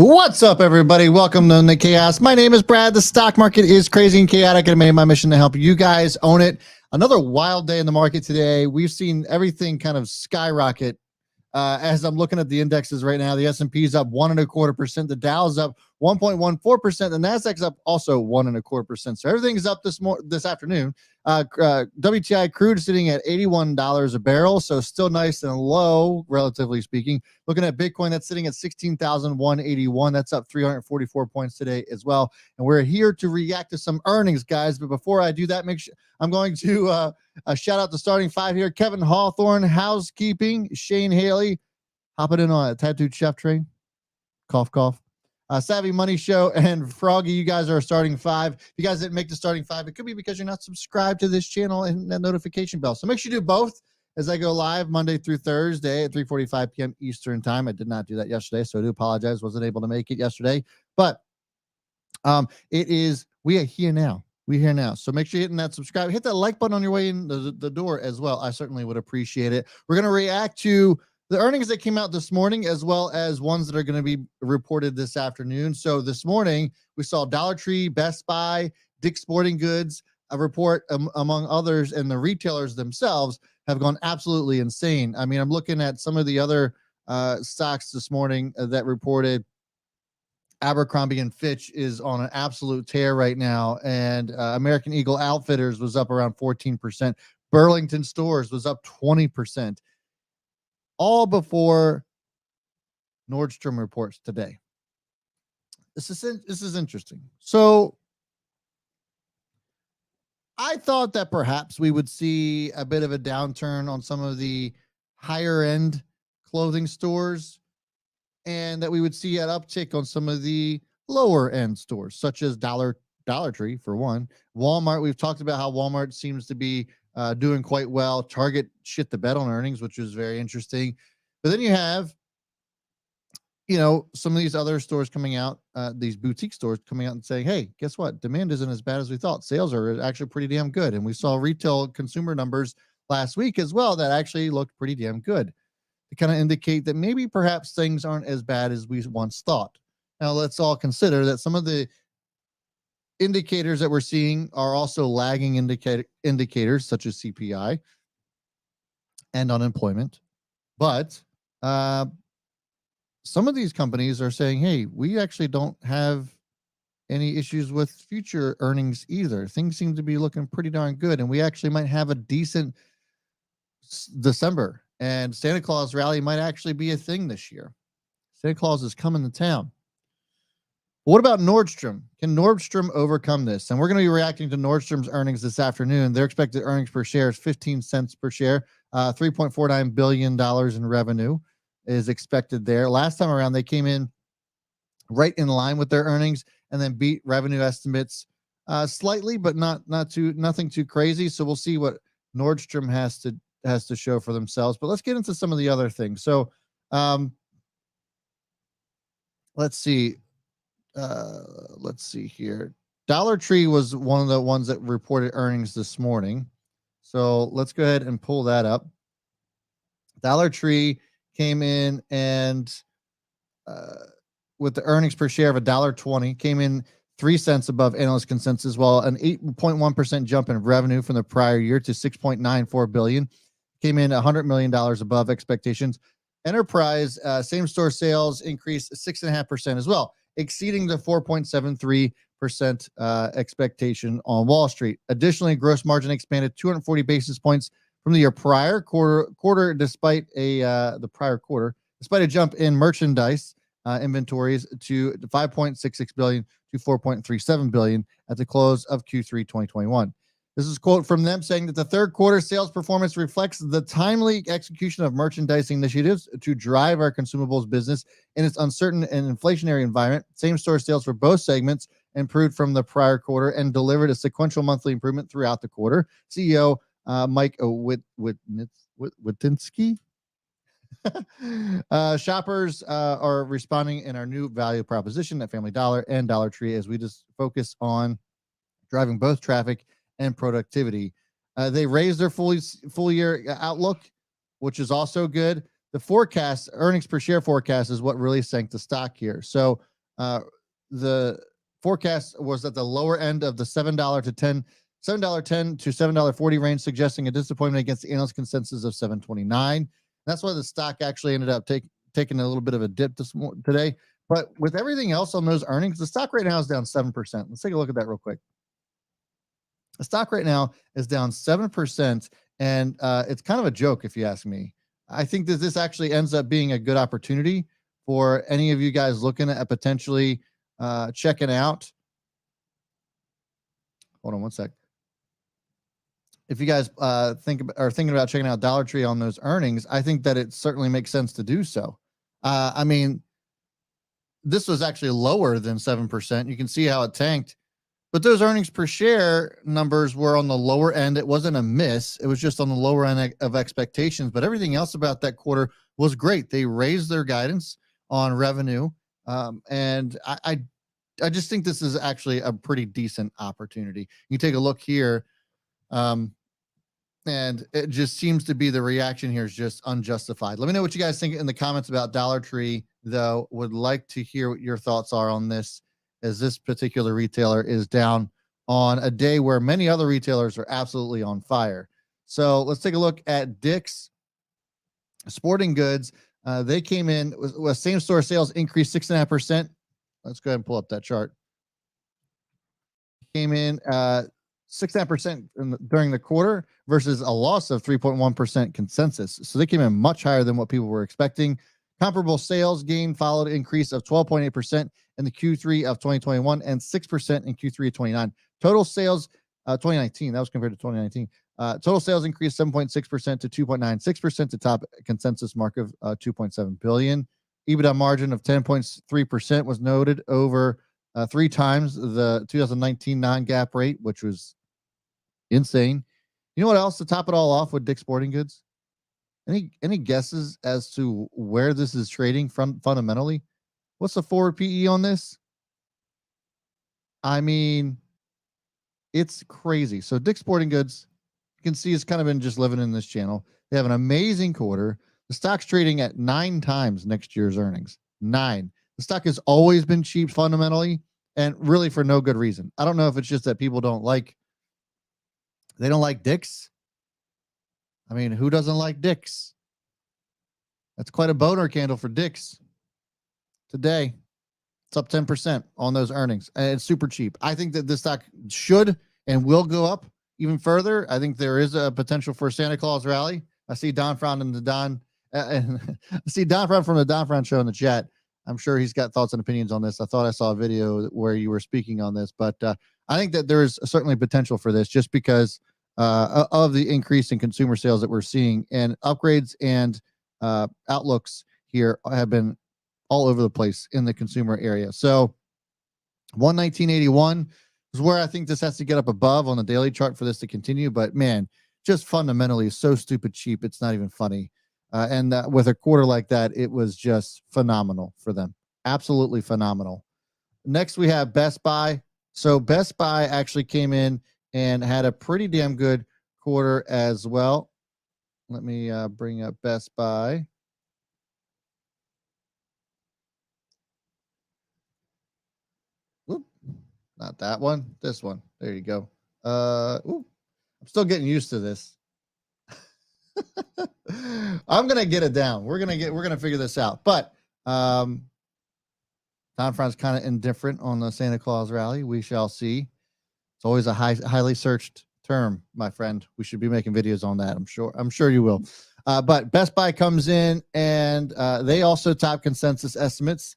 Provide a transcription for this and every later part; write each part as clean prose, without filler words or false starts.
What's up, everybody? Welcome to the Chaos. My name is Brad. The stock market is crazy and chaotic, and I made my mission to help you guys own it. Another wild day in the market today. We've seen everything kind of skyrocket. As I'm looking at the indexes right now, the S&P is up 1.25%. The Dow's up 1.14%. The Nasdaq's up also 1.25%. So everything is up this afternoon. WTI crude is sitting at $81 a barrel, so still nice and low, relatively speaking. Looking at Bitcoin, that's sitting at 16,181. That's up 344 points today as well. And we're here to react to some earnings, guys. But before I do that, I'm going to shout out the starting five here. Kevin Hawthorne, housekeeping. Shane Haley, hopping in on a tattooed chef train. Cough, cough. Savvy Money Show and Froggy, you guys are starting five. If you guys didn't make the starting five, it could be because you're not subscribed to this channel and that notification bell. So make sure you do both as I go live Monday through Thursday at 3:45 p.m. Eastern time. I did not do that yesterday, so I do apologize. Wasn't able to make it yesterday. But we are here now. We're here now. So make sure you're hitting that subscribe. Hit that like button on your way in the door as well. I certainly would appreciate it. We're going to react to the earnings that came out this morning, as well as ones that are going to be reported this afternoon. So this morning, we saw Dollar Tree, Best Buy, Dick's Sporting Goods, a report among others, and the retailers themselves have gone absolutely insane. I mean, I'm looking at some of the other stocks this morning that reported. Abercrombie and Fitch is on an absolute tear right now, and American Eagle Outfitters was up around 14%. Burlington Stores was up 20%. All before Nordstrom reports today. This is interesting. So I thought that perhaps we would see a bit of a downturn on some of the higher end clothing stores, and that we would see an uptick on some of the lower end stores, such as Dollar Tree, for one. Walmart, we've talked about how Walmart seems to be doing quite well. Target shit the bed on earnings, which was very interesting. But then you have, some of these other stores coming out, these boutique stores coming out and saying, hey, guess what? Demand isn't as bad as we thought. Sales are actually pretty damn good. And we saw retail consumer numbers last week as well that actually looked pretty damn good, to kind of indicate that maybe perhaps things aren't as bad as we once thought. Now, let's all consider that some of the indicators that we're seeing are also lagging indicators such as CPI and unemployment. But some of these companies are saying, hey, we actually don't have any issues with future earnings either. Things seem to be looking pretty darn good, and we actually might have a decent December, and Santa Claus rally might actually be a thing this year. Santa Claus is coming to town. What about Nordstrom? Can Nordstrom overcome this? And we're going to be reacting to Nordstrom's earnings this afternoon. Their expected earnings per share is 15 cents per share. $3.49 billion in revenue is expected there. Last time around, they came in right in line with their earnings and then beat revenue estimates slightly, but nothing too crazy. So we'll see what Nordstrom has to show for themselves. But let's get into some of the other things. So let's see. Let's see here. Dollar Tree was one of the ones that reported earnings this morning. So let's go ahead and pull that up. Dollar Tree came in and with the earnings per share of $1.20, came in 3 cents above analyst consensus, while an 8.1% jump in revenue from the prior year to $6.94 billion came in $100 million above expectations. Enterprise same-store sales increased 6.5% as well, exceeding the 4.73% expectation on Wall Street. Additionally, gross margin expanded 240 basis points from the year prior quarter, despite a jump in merchandise inventories to 5.66 billion to 4.37 billion at the close of Q3 2021. This is a quote from them saying that the third quarter sales performance reflects the timely execution of merchandising initiatives to drive our consumables business in its uncertain and inflationary environment. Same-store sales for both segments improved from the prior quarter and delivered a sequential monthly improvement throughout the quarter. CEO Mike Witynski. Shoppers are responding in our new value proposition at Family Dollar and Dollar Tree as we just focus on driving both traffic and productivity. They raised their full year outlook, which is also good. The forecast, earnings per share forecast, is what really sank the stock here. So The forecast was at the lower end of the $7.10 to $7.40 range, suggesting a disappointment against the analyst consensus of $7.29. That's why the stock actually ended up taking a little bit of a dip today. But with everything else on those earnings, the stock right now is down 7%. Let's take a look at that real quick. The stock right now is down 7%, and it's kind of a joke if you ask me. I think that this actually ends up being a good opportunity for any of you guys looking at potentially checking out. Hold on one sec. If you guys are thinking about checking out Dollar Tree on those earnings, I think that it certainly makes sense to do so. I mean, this was actually lower than 7%. You can see how it tanked. But those earnings per share numbers were on the lower end. It wasn't a miss. It was just on the lower end of expectations. But everything else about that quarter was great. They raised their guidance on revenue. And I just think this is actually a pretty decent opportunity. You take a look here. And it just seems to be the reaction here is just unjustified. Let me know what you guys think in the comments about Dollar Tree, though. Would like to hear what your thoughts are on this, as this particular retailer is down on a day where many other retailers are absolutely on fire. So let's take a look at Dick's Sporting Goods. They came in with same store sales increased 6.5%. Let's go ahead and pull up that chart. Came in 6.5% during the quarter versus a loss of 3.1% consensus. So they came in much higher than what people were expecting. Comparable sales gain followed an increase of 12.8% in the Q3 of 2021 and 6% in Q3 of 2029. Total sales, 2019, that was compared to 2019. Total sales increased 7.6% to 2.96% to top consensus mark of 2.7 billion. EBITDA margin of 10.3% was noted, over 3 times the 2019 non-GAAP rate, which was insane. You know what else to top it all off with Dick's Sporting Goods? Any guesses as to where this is trading from fundamentally? What's the forward PE on this? I mean, it's crazy. So Dick's Sporting Goods, you can see, it's kind of been just living in this channel. They have an amazing quarter. The stock's trading at 9 times next year's earnings. 9. The stock has always been cheap fundamentally, and really for no good reason. I don't know if it's just that people don't like Dick's. I mean, who doesn't like Dick's? That's quite a boner candle for Dick's. Today, it's up 10% on those earnings, and it's super cheap. I think that this stock should and will go up even further. I think there is a potential for a Santa Claus rally. I see Don Frown in the Don, and I see Don Frown from the Don Frown show in the chat. I'm sure he's got thoughts and opinions on this. I thought I saw a video where you were speaking on this, but I think that there is certainly potential for this, just because of the increase in consumer sales that we're seeing, and upgrades and outlooks here have been all over the place in the consumer area. So 119.81 is where I think this has to get up above on the daily chart for this to continue. But man, just fundamentally so stupid cheap, it's not even funny. And with a quarter like that, it was just phenomenal for them. Absolutely phenomenal. Next, we have Best Buy. So Best Buy actually came in and had a pretty damn good quarter as well. Let me bring up Best Buy. Whoop, not that one. This one. There you go. I'm still getting used to this. I'm gonna get it down. We're gonna figure this out. But Don Fran's kind of indifferent on the Santa Claus rally. We shall see. It's always a highly searched term, my friend. We should be making videos on that. I'm sure you will. But Best Buy comes in, and they also top consensus estimates.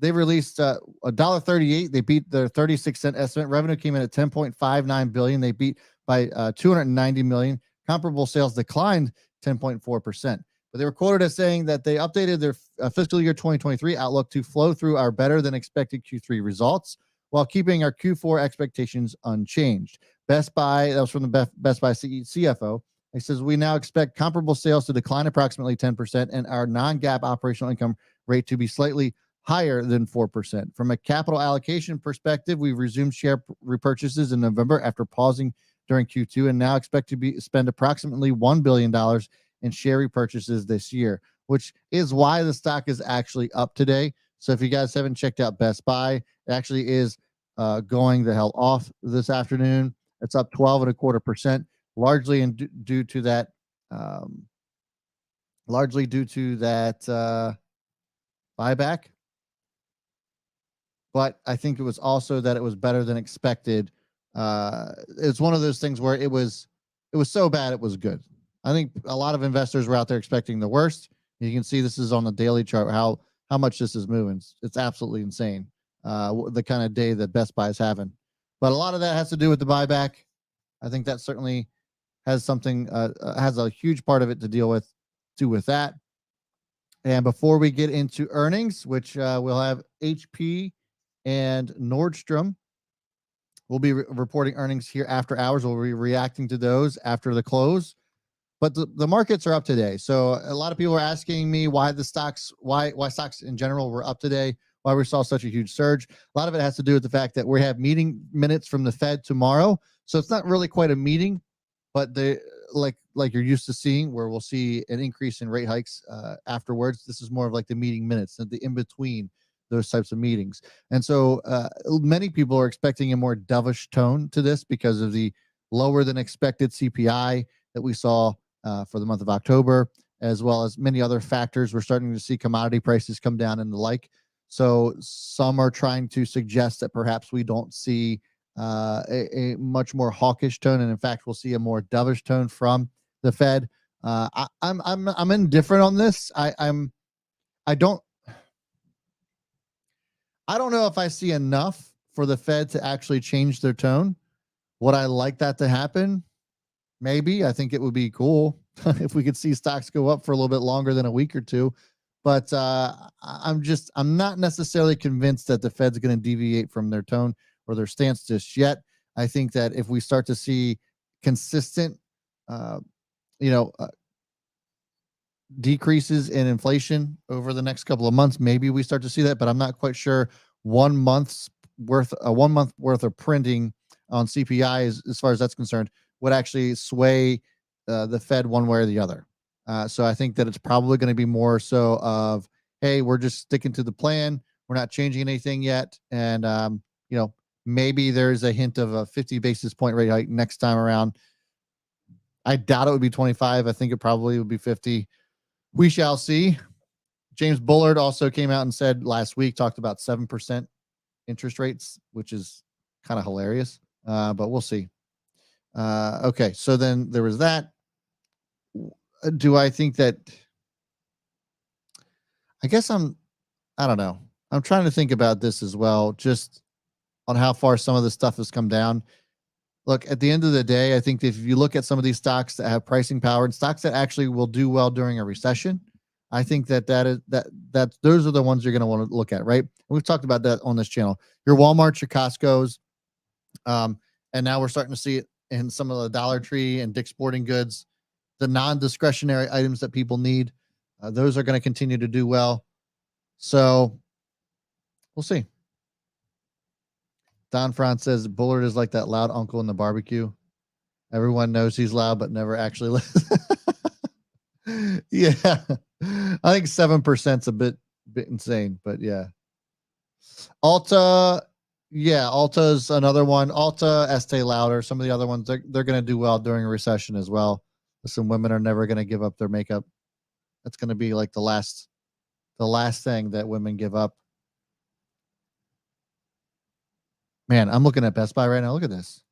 They released $1.38. They beat their 36-cent estimate. Revenue came in at $10.59 billion. They beat by $290 million. Comparable sales declined 10.4%. But they were quoted as saying that they updated their fiscal year 2023 outlook to flow through our better than expected Q3 results while keeping our Q4 expectations unchanged. Best Buy, that was from the Best Buy CFO. He says, we now expect comparable sales to decline approximately 10% and our non-GAAP operational income rate to be slightly higher than 4%. From a capital allocation perspective, we've resumed share repurchases in November after pausing during Q2 and now expect to spend approximately $1 billion in share repurchases this year, which is why the stock is actually up today. So if you guys haven't checked out Best Buy, it actually is going the hell off this afternoon. It's up 12.25%, due to that. Um, Largely due to that buyback, but I think it was also that it was better than expected. It's one of those things where it was so bad it was good. I think a lot of investors were out there expecting the worst. You can see this is on the daily chart how much this is moving. It's absolutely insane. The kind of day that Best Buy is having, but a lot of that has to do with the buyback. I think that certainly has a huge part of it to deal with, that. And before we get into earnings, which we'll have HP and Nordstrom, we'll be reporting earnings here after hours. We'll be reacting to those after the close. But the markets are up today. So a lot of people are asking me why stocks in general were up today, why we saw such a huge surge. A lot of it has to do with the fact that we have meeting minutes from the Fed tomorrow. So it's not really quite a meeting, but like you're used to seeing, where we'll see an increase in rate hikes afterwards. This is more of like the meeting minutes, the in between those types of meetings. And so many people are expecting a more dovish tone to this because of the lower than expected CPI that we saw for the month of October, as well as many other factors. We're starting to see commodity prices come down and the like. So some are trying to suggest that perhaps we don't see a much more hawkish tone, and in fact, we'll see a more dovish tone from the Fed. I'm indifferent on this. I don't know if I see enough for the Fed to actually change their tone. Would I like that to happen? Maybe. I think it would be cool if we could see stocks go up for a little bit longer than a week or two. But I'm not necessarily convinced that the Fed's going to deviate from their tone or their stance just yet. I think that if we start to see consistent, uh, decreases in inflation over the next couple of months, maybe we start to see that. But I'm not quite sure 1 month worth of printing on CPI, as far as that's concerned, would actually sway the Fed one way or the other. So I think that it's probably going to be more so of, hey, we're just sticking to the plan. We're not changing anything yet. And, maybe there's a hint of a 50 basis point rate hike next time around. I doubt it would be 25. I think it probably would be 50. We shall see. James Bullard also came out and said last week, talked about 7% interest rates, which is kind of hilarious. But we'll see. Okay. So then there was that. Do I think that, I guess I don't know. I'm trying to think about this as well, just on how far some of this stuff has come down. Look, at the end of the day, I think that if you look at some of these stocks that have pricing power and stocks that actually will do well during a recession, I think that those are the ones you're going to want to look at, right? And we've talked about that on this channel. Your Walmarts, your Costco's, and now we're starting to see it in some of the Dollar Tree and Dick's Sporting Goods, the non-discretionary items that people need. Those are going to continue to do well. So we'll see. Don Franz says Bullard is like that loud uncle in the barbecue. Everyone knows he's loud, but never actually listens. Yeah, I think 7% is a bit insane, but yeah. Alta, yeah, Alta's another one. Alta, Estee Lauder, some of the other ones, they're going to do well during a recession as well. Listen, women are never going to give up their makeup. That's going to be like the last thing that women give up. Man, I'm looking at Best Buy right now. Look at this.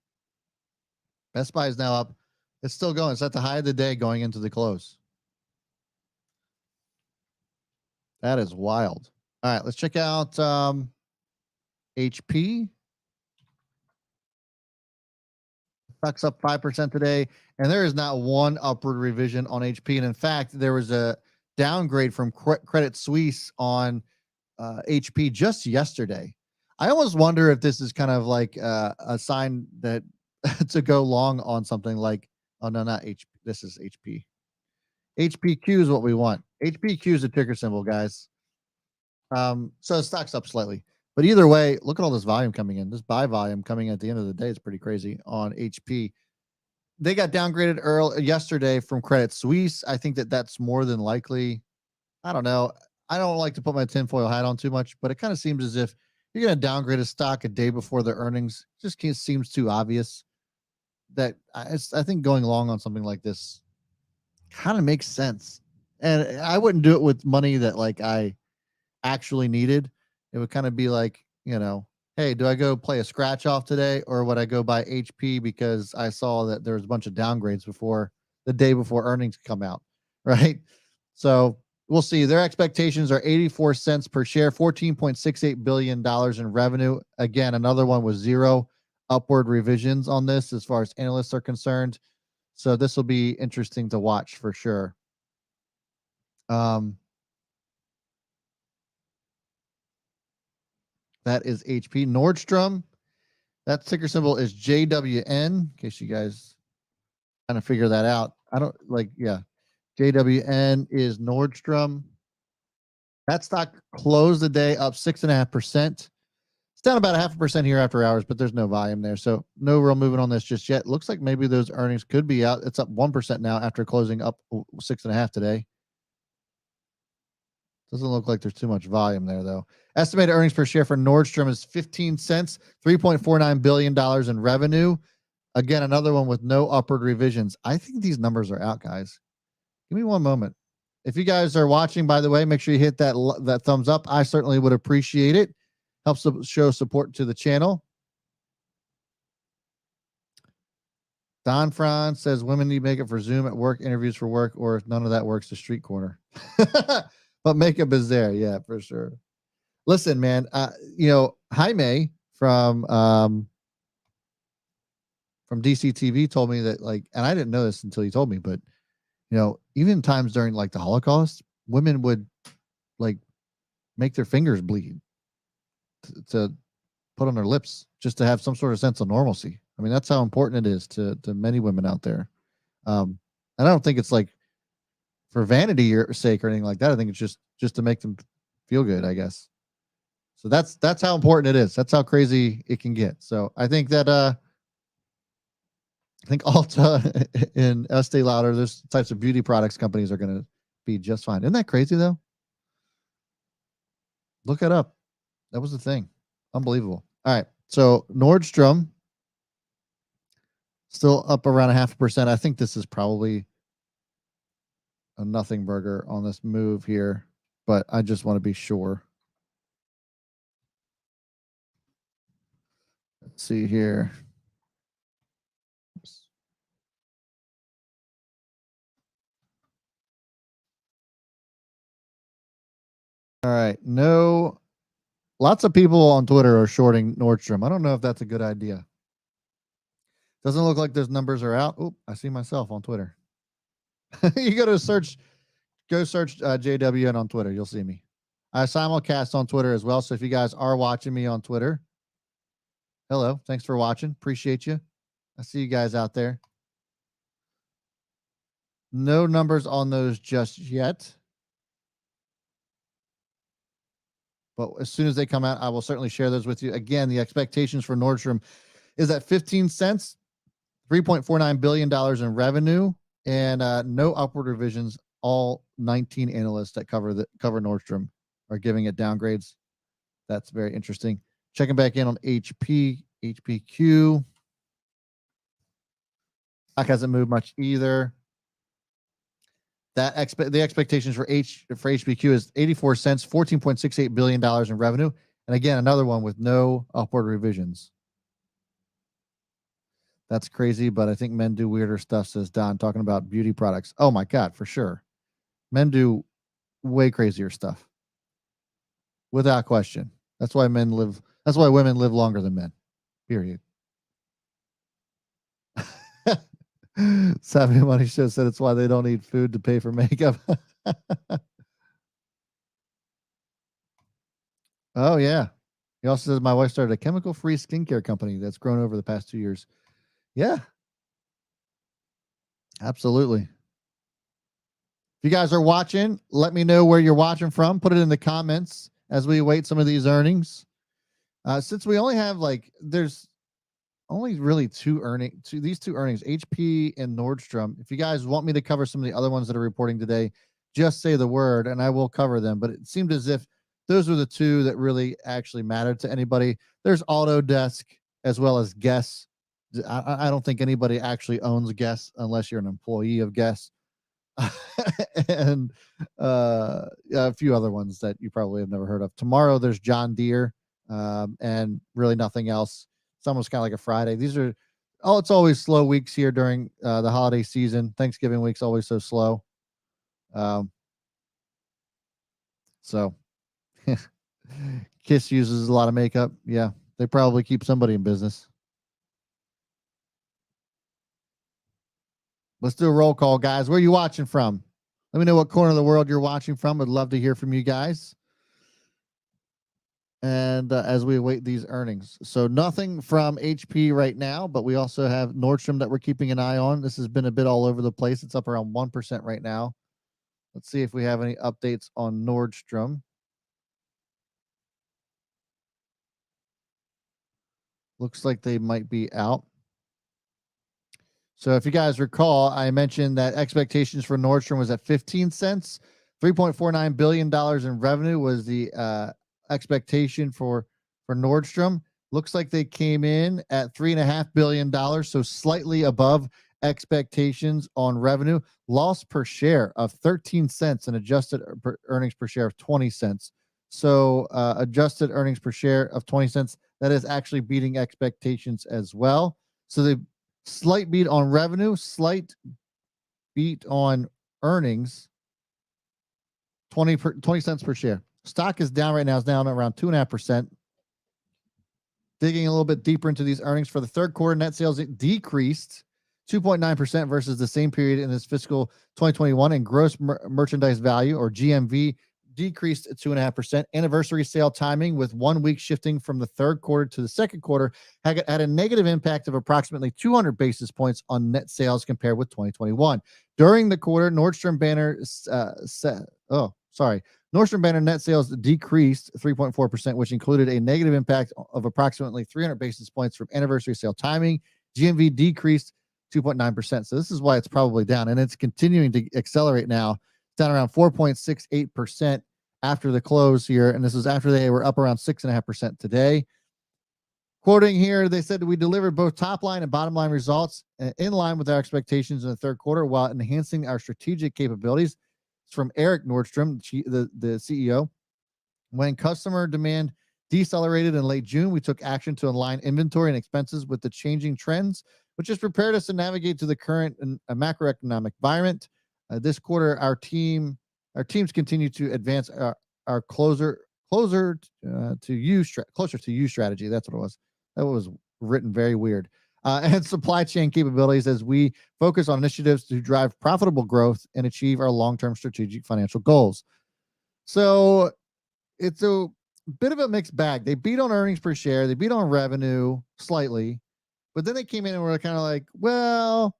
Best Buy is now up. It's still going. It's at the high of the day going into the close. That is wild. All right, let's check out HP. Stock's up 5% today, and there is not one upward revision on HP. And in fact, there was a downgrade from Credit Suisse on HP just yesterday. I almost wonder if this is kind of like a sign that to go long on something like, oh no, not HP. This is HP. HPQ is what we want. HPQ is a ticker symbol, guys. So the stock's up slightly, but either way, look at all this volume coming in. This buy volume coming at the end of the day is pretty crazy on HP. They got downgraded yesterday from Credit Suisse. I think that that's more than likely. I don't know. I don't like to put my tinfoil hat on too much, but it kind of seems as if you're going to downgrade a stock a day before the earnings. Just seems too obvious that I think going long on something like this kind of makes sense. And I wouldn't do it with money that like I actually needed. It would kind of be like, hey, do I go play a scratch off today, or would I go buy HP because I saw that there was a bunch of downgrades before the day before earnings come out, right? So we'll see. Their expectations are 84 cents per share, $14.68 billion in revenue. Again, another one with zero upward revisions on this as far as analysts are concerned. So this will be interesting to watch for sure. That is HP. Nordstrom, that ticker symbol is JWN, in case you guys kind of figure that out. I don't like, yeah. JWN is Nordstrom. That stock closed the day up 6.5%. It's down about 0.5% here after hours, but there's no volume there. So no real movement on this just yet. Looks like maybe those earnings could be out. It's up 1% now after closing up 6.5 today. Doesn't look like there's too much volume there, though. Estimated earnings per share for Nordstrom is 15 cents, $3.49 billion in revenue. Again, another one with no upward revisions. I think these numbers are out, guys. Give me one moment. If you guys are watching, by the way, make sure you hit that thumbs up. I certainly would appreciate it. Helps show support to the channel. Don Franz says women need makeup for Zoom at work, interviews for work, or if none of that works, the street corner. But makeup is there, yeah, for sure. Listen, man, Jaime from DCTV told me that, like, and I didn't know this until he told me, but even times during like the Holocaust, women would like make their fingers bleed to put on their lips just to have some sort of sense of normalcy. I mean, that's how important it is to many women out there. And I don't think it's like for vanity or sake or anything like that. I think it's just to make them feel good, I guess. So that's how important it is. That's how crazy it can get. So I think that I think Ulta and Estee Lauder, those types of beauty products companies are going to be just fine. Isn't that crazy though? Look it up. That was the thing. Unbelievable. All right. So Nordstrom still up around 0.5%. I think this is probably a nothing burger on this move here, but I just want to be sure. Let's see here. Oops. All right. No, lots of people on Twitter are shorting Nordstrom. I don't know if that's a good idea. Doesn't look like those numbers are out. Oh, I see myself on Twitter. You go search JWN on Twitter. You'll see me. I simulcast on Twitter as well. So if you guys are watching me on Twitter, hello. Thanks for watching. Appreciate you. I see you guys out there. No numbers on those just yet. But as soon as they come out, I will certainly share those with you. Again, the expectations for Nordstrom is at 15 cents, $3.49 billion in revenue, and no upward revisions. All 19 analysts that cover Nordstrom are giving it downgrades. That's very interesting. Checking back in on HPQ. Stock hasn't moved much either. The expectations for HPQ is 84 cents, $14.68 billion in revenue. And again, another one with no upward revisions. That's crazy, but I think men do weirder stuff, says Don, talking about beauty products. Oh my God, for sure. Men do way crazier stuff. Without question. That's why women live longer than men. Period. Savvy Money Show said it's why they don't eat food to pay for makeup. Oh, yeah. He also says my wife started a chemical-free skincare company that's grown over the past 2 years. Yeah. Absolutely. If you guys are watching, let me know where you're watching from. Put it in the comments as we await some of these earnings. Since we only have there's only really these two earnings, HP and Nordstrom. If you guys want me to cover some of the other ones that are reporting today, just say the word, and I will cover them. But it seemed as if those were the two that really actually mattered to anybody. There's Autodesk as well as Guess. I don't think anybody actually owns Guess unless you're an employee of Guess. And a few other ones that you probably have never heard of. Tomorrow there's John Deere, and really nothing else. It's almost kind of like a Friday. These are it's always slow weeks here during the holiday season. Thanksgiving week's always so slow. So Kiss uses a lot of makeup. Yeah, they probably keep somebody in business. Let's do a roll call, guys. Where are you watching from? Let me know what corner of the world you're watching from. I'd love to hear from you guys. And as we await these earnings. So nothing from HP right now, but we also have Nordstrom that we're keeping an eye on. This has been a bit all over the place. It's up around 1% right now. Let's see if we have any updates on Nordstrom. Looks like they might be out. So if you guys recall, I mentioned that expectations for Nordstrom was at 15 cents. $3.49 billion in revenue was the expectation for Nordstrom. Looks like they came in at $3.5 billion, so slightly above expectations on revenue. Loss per share of 13 cents and adjusted earnings per share of 20 cents. So adjusted earnings per share of 20 cents, that is actually beating expectations as well. So the slight beat on revenue, slight beat on earnings, 20 cents per share. Stock is down right now. It's down around 2.5%. Digging a little bit deeper into these earnings for the third quarter, net sales decreased 2.9% versus the same period in this fiscal 2021, and gross merchandise value, or GMV, decreased 2.5%. Anniversary sale timing, with 1 week shifting from the third quarter to the second quarter, had a negative impact of approximately 200 basis points on net sales compared with 2021. During the quarter, Nordstrom banner Nordstrom banner net sales decreased 3.4%, which included a negative impact of approximately 300 basis points from anniversary sale timing. GMV decreased 2.9%. So this is why it's probably down, and it's continuing to accelerate now. It's down around 4.68% after the close here, and this is after they were up around 6.5% today. Quoting here, they said, "We delivered both top line and bottom line results in line with our expectations in the third quarter while enhancing our strategic capabilities." It's from Eric Nordstrom, the CEO. "When customer demand decelerated in late June, we took action to align inventory and expenses with the changing trends, which has prepared us to navigate to the current macroeconomic environment. This quarter, our teams continue to advance our closer to you strategy." That's what it was. That was written very weird. And supply chain capabilities as we focus on initiatives to drive profitable growth and achieve our long-term strategic financial goals. So it's a bit of a mixed bag. They beat on earnings per share. They beat on revenue slightly, but then they came in and were kind of like, well,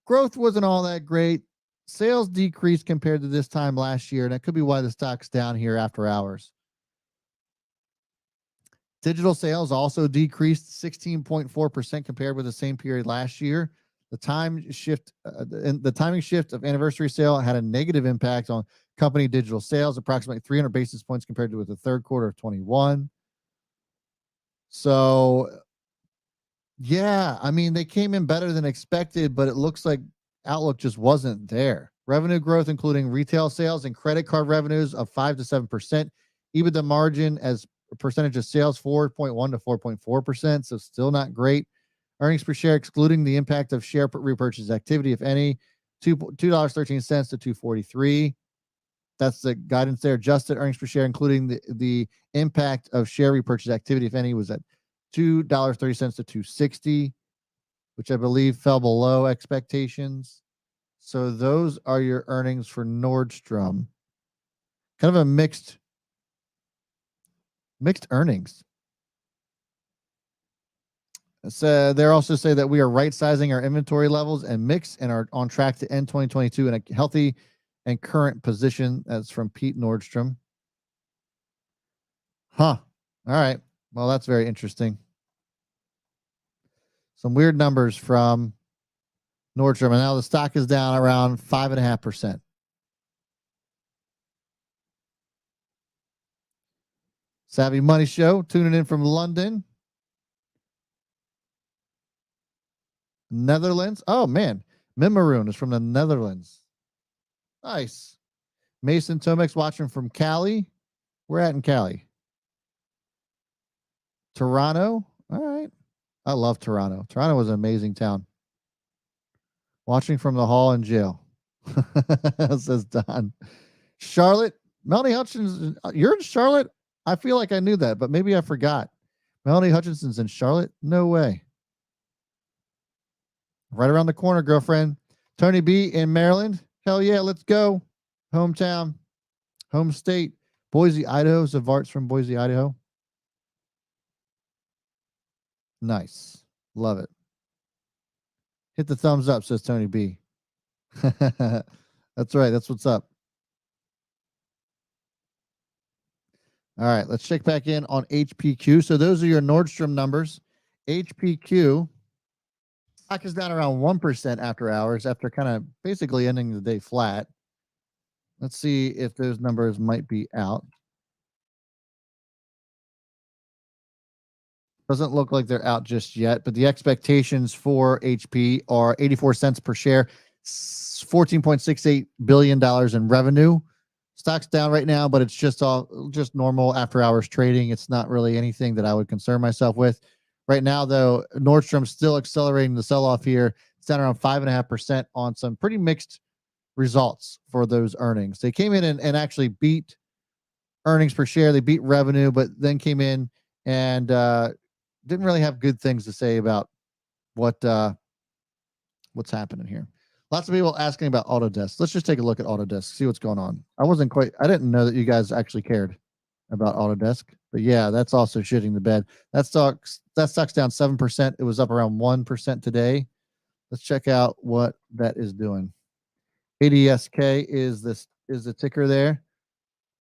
growth wasn't all that great. Sales decreased compared to this time last year, and that could be why the stock's down here after hours. Digital sales also decreased 16.4% compared with the same period last year. The timing shift of anniversary sale had a negative impact on company digital sales, approximately 300 basis points compared to with the third quarter of 21. So, yeah, I mean, they came in better than expected, but it looks like outlook just wasn't there. Revenue growth, including retail sales and credit card revenues, of 5 to 7%. EBITDA margin as a percentage of sales, 4.1 to 4.4%. So still not great. Earnings per share, excluding the impact of share repurchase activity, if any, $2.13 to $2.43. That's the guidance there. Adjusted earnings per share, including the impact of share repurchase activity, if any, was at $2.30 to $2.60, which I believe fell below expectations. So those are your earnings for Nordstrom. Kind of a mixed earnings. So they also say that we are right sizing our inventory levels and mix and are on track to end 2022 in a healthy and current position. That's from Pete Nordstrom. All right. Well, that's very interesting. Some weird numbers from Nordstrom, and now the stock is down around 5.5%. Savvy Money Show, tuning in from London, Netherlands. Oh, man. Mimaroon is from the Netherlands. Nice. Mason Tomex watching from Cali. We're at in Cali. Toronto. All right. I love Toronto. Toronto was an amazing town. Watching from the hall in jail. Says Don. Charlotte. Melanie Hutchins. You're in Charlotte? I feel like I knew that, but maybe I forgot. Melanie Hutchinson's in Charlotte? No way. Right around the corner, girlfriend. Tony B in Maryland. Hell yeah, let's go. Hometown. Home state. Boise, Idaho. Zavart's from Boise, Idaho. Nice. Love it. Hit the thumbs up, says Tony B. That's right. That's what's up. All right. Let's check back in on HPQ. So those are your Nordstrom numbers. HPQ. Stock is down around 1% after hours, after kind of basically ending the day flat. Let's see if those numbers might be out. Doesn't look like they're out just yet, but the expectations for HP are 84 cents per share, $14.68 billion in revenue. Stock's down right now, but it's just normal after hours trading. It's not really anything that I would concern myself with. Right now, though, Nordstrom's still accelerating the sell-off here. It's down around 5.5% on some pretty mixed results for those earnings. They came in and actually beat earnings per share. They beat revenue, but then came in and didn't really have good things to say about what's happening here. Lots of people asking about Autodesk. Let's just take a look at Autodesk, see what's going on. I didn't know that you guys actually cared about Autodesk, but yeah, that's also shitting the bed. That stock's down 7%. It was up around 1% today. Let's check out what that is doing. ADSK is the ticker there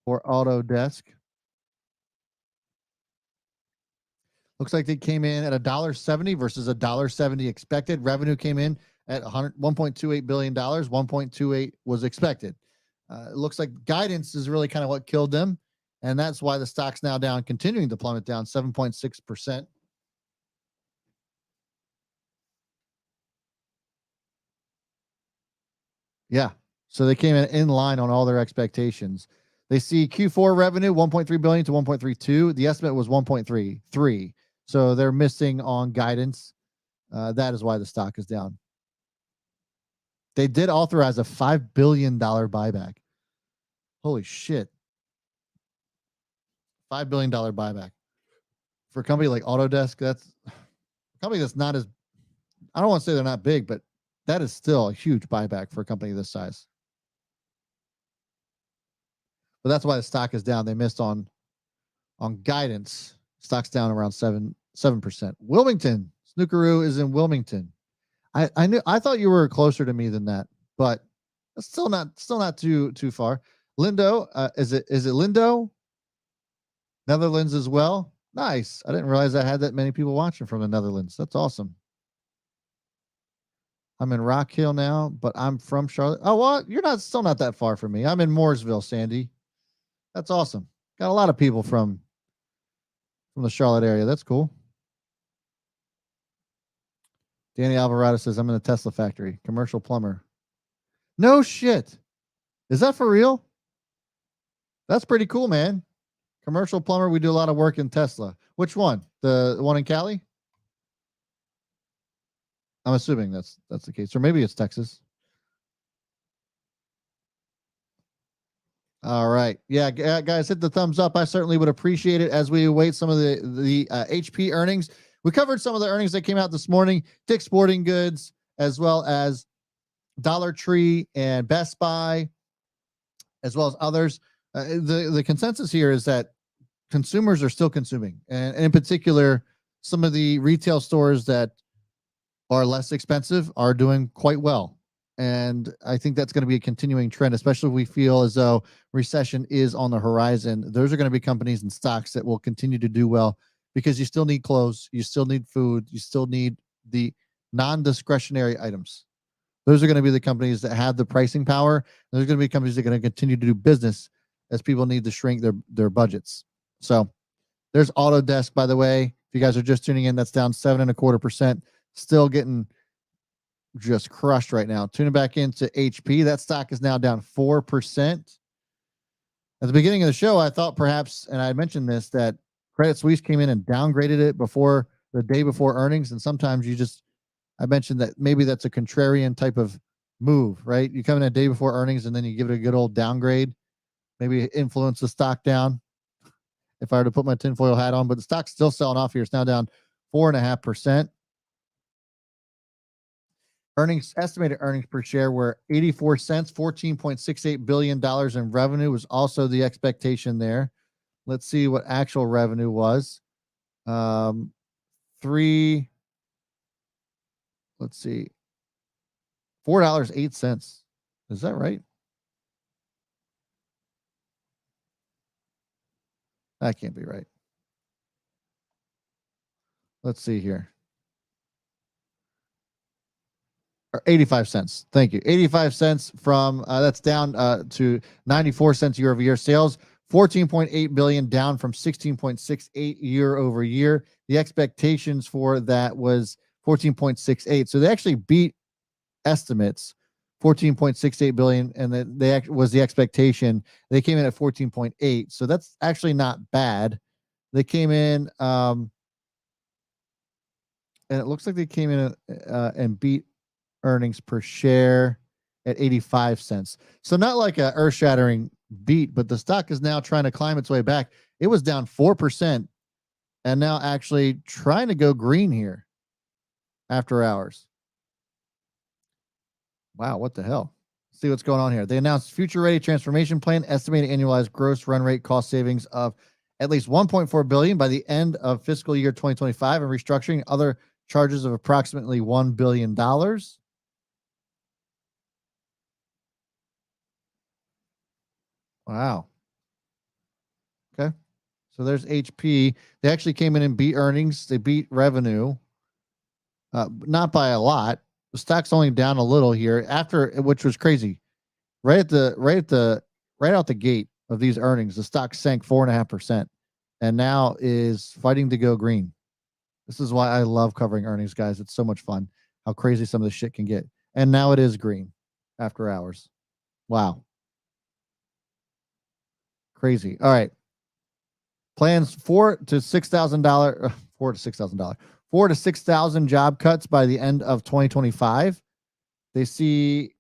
for Autodesk. Looks like they came in at $1.70 versus $1.70 expected. Revenue came in at $1.28 billion. 1.28 was expected. It looks like guidance is really kind of what killed them, and that's why the stock's now down, continuing to plummet down 7.6%. Yeah, so they came in line on all their expectations. They see Q4 revenue 1.3 billion to 1.32. The estimate was 1.33. So they're missing on guidance. That is why the stock is down. They did authorize a $5 billion buyback. Holy shit. $5 billion buyback. For a company like Autodesk, that's a company that's not as, I don't want to say they're not big, but that is still a huge buyback for a company this size. But that's why the stock is down. They missed on guidance. Stock's down around 7%. Wilmington. Snookeroo is in Wilmington. I thought you were closer to me than that, but it's still not too far. Lindo, is it Lindo? Netherlands as well. Nice. I didn't realize I had that many people watching from the Netherlands. That's awesome. I'm in Rock Hill now, but I'm from Charlotte. Oh, well, you're still not that far from me. I'm in Mooresville, Sandy. That's awesome. Got a lot of people from the Charlotte area. That's cool. Danny Alvarado says, I'm in a Tesla factory. Commercial plumber. No shit. Is that for real? That's pretty cool, man. Commercial plumber. We do a lot of work in Tesla. Which one? The one in Cali? I'm assuming that's the case. Or maybe it's Texas. All right. Yeah, guys, hit the thumbs up. I certainly would appreciate it as we await some of the HP earnings. We covered some of the earnings that came out this morning. Dick's Sporting Goods, as well as Dollar Tree and Best Buy, as well as others. The consensus here is that consumers are still consuming, and in particular, some of the retail stores that are less expensive are doing quite well. And I think that's going to be a continuing trend, especially if we feel as though recession is on the horizon. Those are going to be companies and stocks that will continue to do well, because you still need clothes, you still need food, you still need the non-discretionary items. Those are going to be the companies that have the pricing power. Those are going to be companies that are going to continue to do business as people need to shrink their budgets. So There's Autodesk, by the way. If you guys are just tuning in, that's down 7.25%. Still getting just crushed right now. Tuning back into HP, that stock is now down 4%. At the beginning of the show, I thought perhaps, and I mentioned this, that Credit Suisse came in and downgraded it before the day before earnings. And sometimes I mentioned that maybe that's a contrarian type of move, right? You come in a day before earnings and then you give it a good old downgrade, maybe influence the stock down. If I were to put my tinfoil hat on, but the stock's still selling off here. It's now down 4.5%. Estimated earnings per share were 84 cents. $14.68 billion in revenue was also the expectation there. Let's see what actual revenue was. Let's see, $4.08. Is that right? That can't be right. Let's see here. 85 cents. Thank you. 85 cents from that's down to 94 cents year over year. Sales 14.8 billion, down from 16.68 year over year. The expectations for that was 14.68. So they actually beat estimates, 14.68 billion, and they was the expectation. They came in at 14.8. So that's actually not bad. They came in and it looks like they came in and beat earnings per share at 85 cents. So not like a earth-shattering beat, but the stock is now trying to climb its way back. It was down 4% and now actually trying to go green here after hours. Wow, what the hell? Let's see what's going on here. They announced future ready transformation plan, estimated annualized gross run rate cost savings of at least 1.4 billion by the end of fiscal year 2025, and restructuring other charges of approximately $1 billion. Wow. Okay. So there's HP. They actually came in and beat earnings. They beat revenue, not by a lot. The stock's only down a little here after, which was crazy. Right out the gate of these earnings, the stock sank 4.5%, and now is fighting to go green. This is why I love covering earnings, guys. It's so much fun. How crazy some of this shit can get. And now it is green after hours. Wow. Crazy. All right. Plans $4,000 to $6,000, $4,000 to 6,000 job cuts by the end of 2025. They see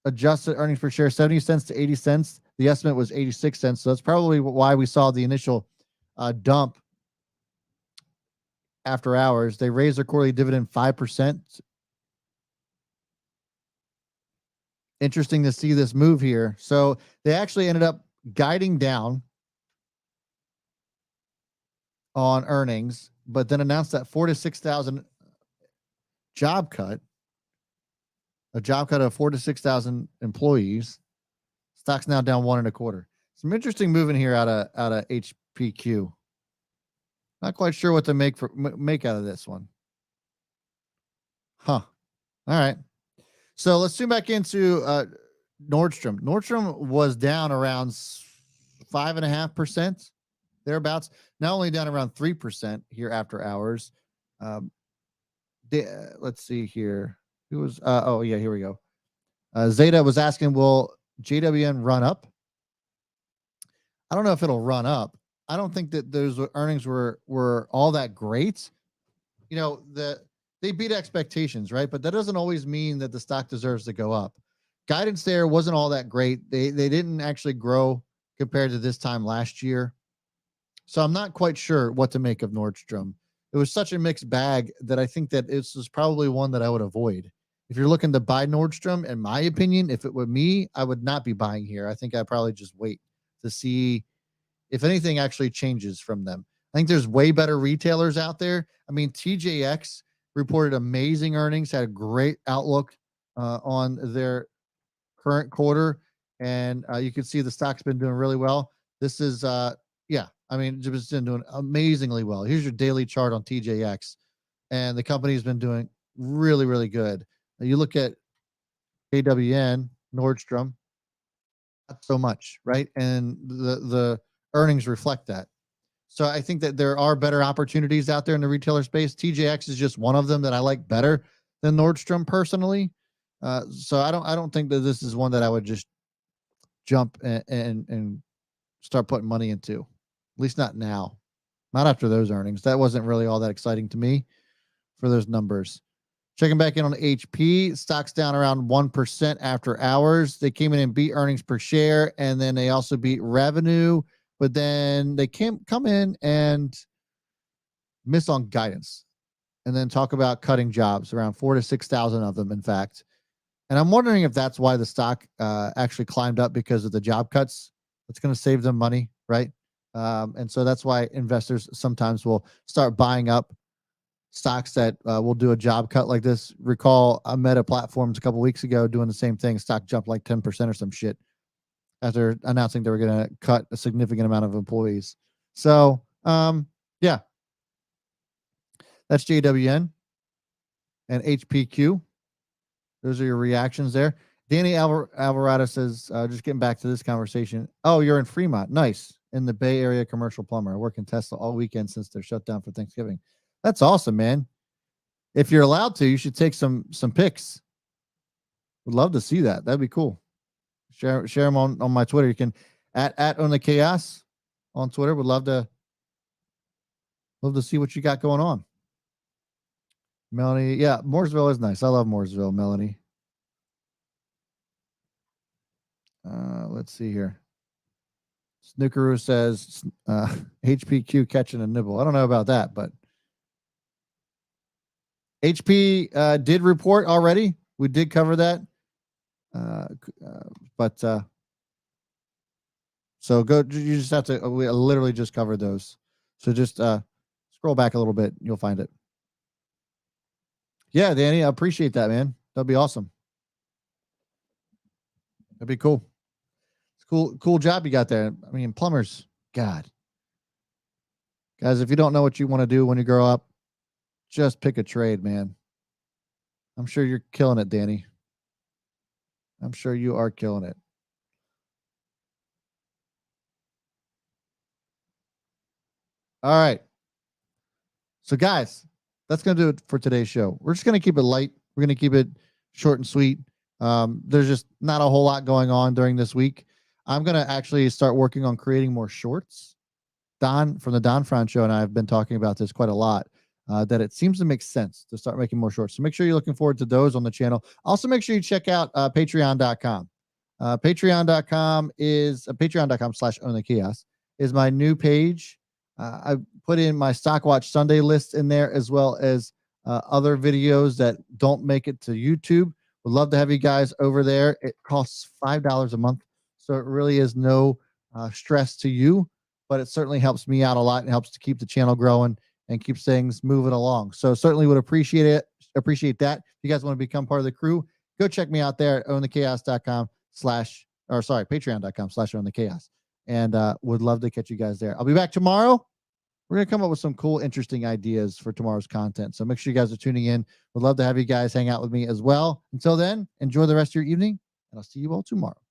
adjusted earnings per share 70 cents to 80 cents. The estimate was 86 cents. So that's probably why we saw the initial dump after hours. They raised their quarterly dividend 5%. Interesting to see this move here. So they actually ended up guiding down on earnings, but then announced that 4,000 to 6,000 job cut, a job cut of 4,000 to 6,000 employees. Stock's now down 1.25. Some interesting movement here out of HPQ. Not quite sure what to make out of this one. Huh. All right. So let's zoom back into Nordstrom. Nordstrom was down around 5.5%, thereabouts. Not only down around 3% here after hours. Let's see here. Who was? Oh yeah, here we go. Zeta was asking, will JWN run up? I don't know if it'll run up. I don't think that those earnings were all that great. You know, they beat expectations, right? But that doesn't always mean that the stock deserves to go up. Guidance there wasn't all that great. They didn't actually grow compared to this time last year. So I'm not quite sure what to make of Nordstrom. It was such a mixed bag that I think that this is probably one that I would avoid. If you're looking to buy Nordstrom, in my opinion, if it were me, I would not be buying here. I think I'd probably just wait to see if anything actually changes from them. I think there's way better retailers out there. I mean, TJX reported amazing earnings, had a great outlook on their current quarter, and you can see the stock's been doing really well. This is, yeah, I mean, it's been doing amazingly well. Here's your daily chart on TJX, and the company's been doing really, really good. You look at AWN, Nordstrom, not so much, right? And the earnings reflect that. So I think that there are better opportunities out there in the retailer space. TJX is just one of them that I like better than Nordstrom personally. So I don't think that this is one that I would just jump and start putting money into. At least not now. Not after those earnings. That wasn't really all that exciting to me for those numbers. Checking back in on HP, stocks down around 1% after hours. They came in and beat earnings per share, and then they also beat revenue, but then they come in and miss on guidance, and then talk about cutting jobs, around 4,000 to 6,000 of them, in fact. And I'm wondering if that's why the stock actually climbed up, because of the job cuts. It's going to save them money, right? And so that's why investors sometimes will start buying up stocks that will do a job cut like this. Recall Meta Platforms a couple weeks ago doing the same thing. Stock jumped like 10% or some shit after announcing they were going to cut a significant amount of employees. So, yeah, that's JWN and HPQ. Those are your reactions there. Danny Alvarado says, just getting back to this conversation. Oh, you're in Fremont. Nice. In the Bay Area commercial plumber. I work in Tesla all weekend since they're shut down for Thanksgiving. That's awesome, man. If you're allowed to, you should take some pics. Would love to see that. That'd be cool. Share them on my Twitter. You can at Own the Chaos on Twitter. Would love to see what you got going on. Melanie, yeah, Mooresville is nice. I love Mooresville, Melanie. Let's see here. Snookeroo says HPQ catching a nibble. I don't know about that, but HP did report already. We did cover that. But so go, you just have to, we literally just covered those. So just scroll back a little bit. You'll find it. Yeah, Danny, I appreciate that, man. That'd be awesome. That'd be cool. It's cool job you got there. I mean, plumbers, God. Guys, if you don't know what you want to do when you grow up, just pick a trade, man. I'm sure you're killing it, Danny. I'm sure you are killing it. All right. So, guys, that's going to do it for today's show. We're just going to keep it light. We're going to keep it short and sweet. There's just not a whole lot going on during this week. I'm going to actually start working on creating more shorts. Don from the Don Fran Show and I have been talking about this quite a lot, that it seems to make sense to start making more shorts. So make sure you're looking forward to those on the channel. Also, make sure you check out patreon.com. Patreon.com is patreon.com/ownthechaos is my new page. I put in my Stock Watch Sunday list in there, as well as other videos that don't make it to YouTube. Would love to have you guys over there. It costs $5 a month, so it really is no stress to you, but it certainly helps me out a lot and helps to keep the channel growing and keeps things moving along. So certainly would appreciate it. Appreciate that. If you guys want to become part of the crew, go check me out there at patreon.com/ownthechaos. And would love to catch you guys there. I'll be back tomorrow. We're going to come up with some cool, interesting ideas for tomorrow's content. So make sure you guys are tuning in. Would love to have you guys hang out with me as well. Until then, enjoy the rest of your evening, and I'll see you all tomorrow.